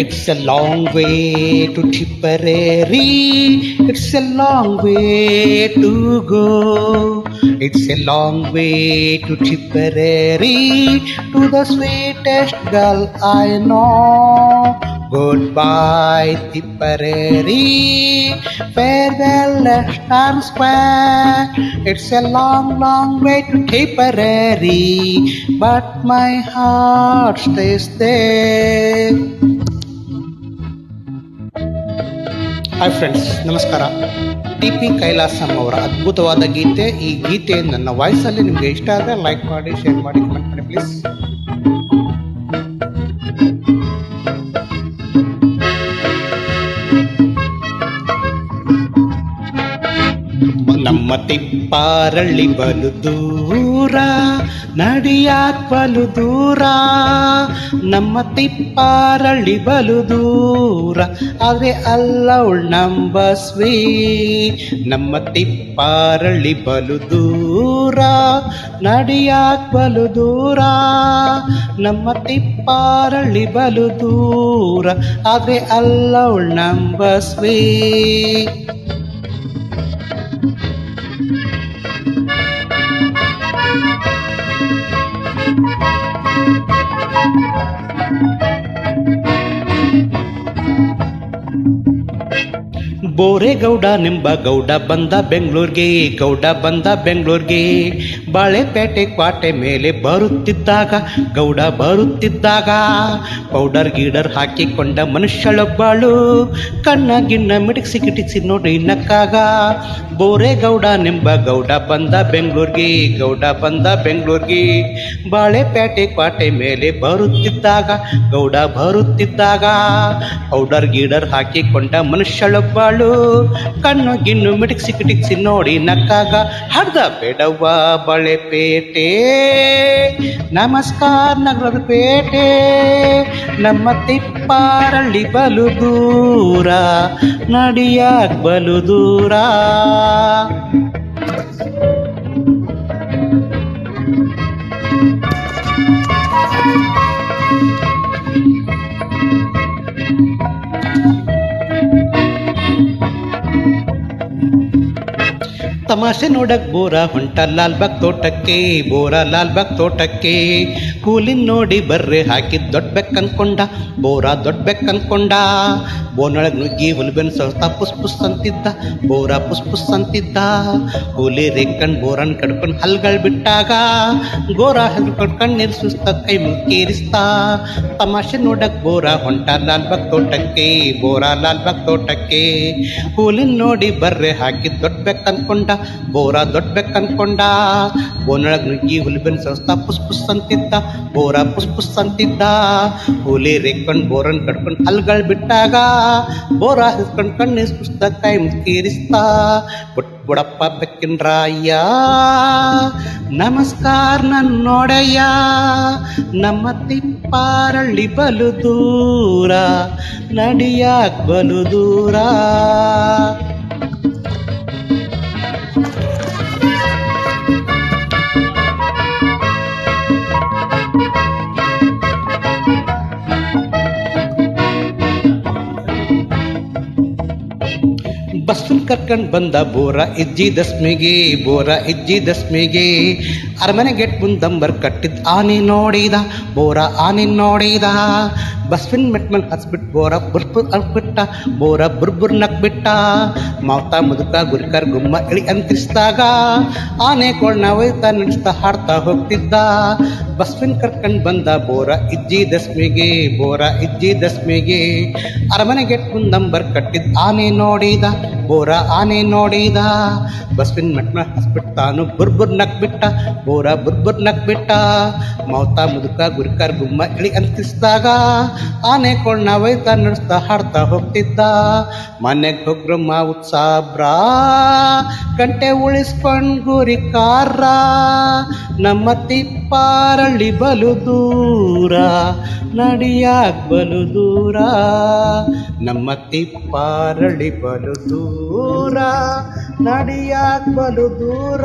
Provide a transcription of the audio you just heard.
It's a long way to Tipperary. It's a long way to go. It's a long way to Tipperary, to the sweetest girl I know. Goodbye, Tipperary. Farewell, Leicester Square. It's a long, long way to Tipperary, but my heart stays there. Hi friends, ನಮಸ್ಕಾರ. ಟಿ.ಪಿ. ಕೈಲಾಸಂ ಅವರ ಅದ್ಭುತವಾದ ಗೀತೆ. ಈ ಗೀತೆ ನನ್ನ ವಾಯ್ಸಲ್ಲಿ ನಿಮಗೆ ಇಷ್ಟ ಆದರೆ like ಮಾಡಿ, share ಮಾಡಿ, ಕಮೆಂಟ್ ಮಾಡಿ ಪ್ಲೀಸ್. ನಮ್ಮ ತಿಪ್ಪಾರಳ್ಳಿ ಬಲು ದೂರ, ನಡಿಯಾಕ್ ಬಲು ದೂರ. ನಮ್ಮ ತಿಪ್ಪಾರಳ್ಳಿ ಬಲು ದೂರ, ಆದರೆ ಅಲ್ಲವಳ್ ನಂಬಸ್ವಿ. ನಮ್ಮ ತಿಪ್ಪಾರಳ್ಳಿ ಬಲು ದೂರ, ನಡಿಯಾಕ್ ಬಲು ದೂರ. ನಮ್ಮ ತಿಪ್ಪಾರಳ್ಳಿ ಬಲು ದೂರ, ಆದರೆ ಅಲ್ಲವಳ್ ನಂಬಸ್ವಿ. ಬೋರೇಗೌಡನೆಂಬ ಗೌಡ ಬಂದ ಬೆಂಗಳೂರಿಗೆ, ಗೌಡ ಬಂದ ಬೆಂಗಳೂರಿಗೆ. ಬಾಳೆಪೇಟೆ ಕ್ವಾಟೆ ಮೇಲೆ ಬರುತ್ತಿದ್ದಾಗ, ಗೌಡ ಬರುತ್ತಿದ್ದಾಗ, ಪೌಡರ್ ಗೀಡರ್ ಹಾಕಿಕೊಂಡ ಮನುಷ್ಯಳೊಬ್ಬಳು ಕಣ್ಣ ಗಿಣ್ಣ ಮಿಡಿಸಿ ಗಿಟಿಸಿ ನೋಡಿ ನಕ್ಕಾಗ. ಬೋರೇಗೌಡನೆಂಬ ಗೌಡ ಬಂದ ಬೆಂಗಳೂರಿಗೆ, ಗೌಡ ಬಂದ ಬೆಂಗಳೂರಿಗೆ. ಬಾಳೆಪೇಟೆ ಕ್ವಾಟೆ ಮೇಲೆ ಬರುತ್ತಿದ್ದಾಗ, ಗೌಡ ಬರುತ್ತಿದ್ದಾಗ, ಪೌಡರ್ ಗೀಡರ್ ಹಾಕಿಕೊಂಡ ಮನುಷ್ಯಳೊಬ್ಬಳು ಕಣ್ಣು ಗಿಣ್ಣು ಮಿಟಿಕ್ಸಿ ಕಿಟಿಕ್ಸಿ ನೋಡಿ ನಕ್ಕಾಗ. ಹಡ್ದ ಬೇಡವ್ವ ಬಾಳೆಪೇಟೆ, ನಮಸ್ಕಾರ ನಗರದ ಪೇಟೆ. ನಮ್ಮ ತಿಪ್ಪಾರಳ್ಳಿ ಬಲು ದೂರ, ನಡಿಯಾಕ್ ಬಲು ದೂರ. ತಮಾಷೆ ನೋಡಕ್ ಬೋರ ಹೊಂಟ ಲಾಲ್ಬಾಗ್ ತೋಟಕ್ಕೆ, ಬೋರ ಲಾಲ್ಬಾಗ್ ತೋಟಕ್ಕೆ. ಕೂಲಿನ್ ನೋಡಿ ಬರ್ರೆ ಹಾಕಿ ದೊಡ್ಡ ಬೆಕ್ ಅನ್ಕೊಂಡ, ಬೋರ ದೊಡ್ಡ ಬೆಕ್ ಅನ್ಕೊಂಡ. ಬೋನೊಳಗ್ ನುಗ್ಗಿ ಹುಲ್ಬೆನ್ ಸೌತ ಪುಸ್ ಪುಸ್ ಅಂತಿದ್ದ, ಬೋರ ಪುಸ್ ಪುಸ್ ಅಂತಿದ್ದ. ಕೂಲಿ ರೇಕಂಡ್ ಬೋರನ್ ಕಡ್ಕೊಂಡ್ ಹಲ್ಗಳ್ ಬಿಟ್ಟಾಗ, ಗೋರ ಹೆಲ್ಕೊಂಡ್ ಕಣ್ಣೀರ್ ಸುಸ್ತ ಕೈ ಮುಕ್ಕೇರಿಸ್ತ. ತಮಾಷೆ ನೋಡಕ್ ಬೋರ ಹೊಂಟ ಲಾಲ್ಬಾಗ್ ತೋಟಕ್ಕೆ, ಬೋರ ಲಾಲ್ಬಾಗ್ ತೋಟಕ್ಕೆ. ಕೂಲಿನ್ ನೋಡಿ ಬರ್ರೆ ಹಾಕಿ ದೊಡ್ಡ ಬೆಕ್ ಅನ್ಕೊಂಡ, ಬೋರ ದೊಡ್ಡ ಬೆಕ್ ಅನ್ಕೊಂಡ. ಬೋನೊಳಗ್ ನುಗ್ಗಿ ಹುಲ್ಬೆನ್ ಸೌಸ್ತ ಪುಸ್ ಪುಸ್ ಅಂತಿದ್ದ, ಬೋರ ಪುಸ್ ಪುಸ್ ಅಂತಿದ್ದ. ಕೂಲಿ ರೇಕೊಂಡ್ ಬೋರನ್ ಕಡ್ಕೊಂಡ್ ಹಲ್ಗಳ್ ಬಿಟ್ಟಾಗ, ಬೋರ ಹಿಸ್ಕೊಂಡ್ ಕಣ್ಣೀರ್ ಸುಸ್ತ ಕೈ ಮುಕ್ಕೇರಿಸ್ತ. ಬುಡಪ್ಪ ಬೆಕ್ಕಿನ ರಾಯ, ನಮಸ್ಕಾರ ನನ್ನೊಡೆಯ. ನಮ್ಮ ತಿಪ್ಪಾರಳ್ಳಿ ಬಲು ದೂರ, ನಡಿಯಾಕ್ ಬಲು ದೂರ. ಬಸ್ಸನ್ ಕರ್ಕೊಂಡ್ ಬಂದ ಬೋರ ಇಜ್ಜಿ ದಸ್ಮಿಗೆ, ಬೋರ ಇಜ್ಜಿ ದಸ್ಮಿಗೆ. ಅರಮನೆ ಗೆಟ್ ಮುಂದಂಬರ್ ಕಟ್ಟಿದ್ ಆನೆ ನೋಡಿದ, ಬೋರ ಆನೆ ನೋಡಿದ. ಬಸ್ವಿನ್ ಮೆಟ್ಮಲ್ ಹಸ್ಬಿಟ್ ಬೋರ ಬುರ್ಬುರ್ ಅನ್ಬಿಟ್ಟ, ಬೋರ ಬುರ್ಬುರ್ ನಕ್ಬಿಟ್ಟ. ಮಾವ್ತಾ ಮುದುಕ ಗುರಿಕರ್ ಗುಮ್ಮ ಇಳಿ ಅಂತಿಸ್ದಾಗ, ಆನೆ ಕೊಳ್ನ ಒಯ್ತಾ ನಡೆಸ್ತಾ ಹಾಡ್ತಾ ಹೋಗ್ತಿದ್ದ. ಬಸ್ವಿನ್ ಕರ್ಕೊಂಡ್ ಬಂದ ಬೋರ ಇಜ್ಜಿ ದಸ್ಮಿಗೆ, ಬೋರ ಇಜ್ಜಿ ದಸ್ಮಿಗೆ. ಅರಮನೆ ಗೆಟ್ ಮುಂದಂಬರ್ ಕಟ್ಟಿದ್ ಆನೆ ನೋಡಿದ, ಬೋರ ಆನೆ ನೋಡಿದ. ಬಸ್ವಿನ್ ಮೆಟ್ಮಲ್ ಹಸ್ಬಿಟ್ ತಾನು ಬುರ್ಬುರ್ ನಕ್ಬಿಟ್ಟ, ಬೋರ ಬುರ್ಬುರ್ ನಕ್ಬಿಟ್ಟ. ಮಾವ್ತಾ ಮುದುಕ ಗುರಿಕರ್ ಗುಮ್ಮ ಇಳಿ ಅಂತಿಸ್ದಾಗ, ಆನೆ ಕೊಳ್ನ ಒಯ್ತಾ ನಡೆಸ್ತಾ ಹಾಡ್ತಾ ಹೋಗ್ತಿದ್ದ. ಮನೆಗ್ ಹೋಗ್ರು ಮಾವುತ್ ಸಾಬ್ರ, ಗಂಟೆ ಉಳಿಸ್ಕೊಂಡ್ ಗುರಿಕಾರ. ನಮ್ಮ ತಿಪ್ಪಾರಳ್ಳಿ ಬಲು ದೂರ, ನಡಿಯಾಕ್ ಬಲು ದೂರ. ನಮ್ಮ ತಿಪ್ಪಾರಳ್ಳಿ ಬಲು ದೂರ, ನಡಿಯಾಕ್ ಬಲು ದೂರ.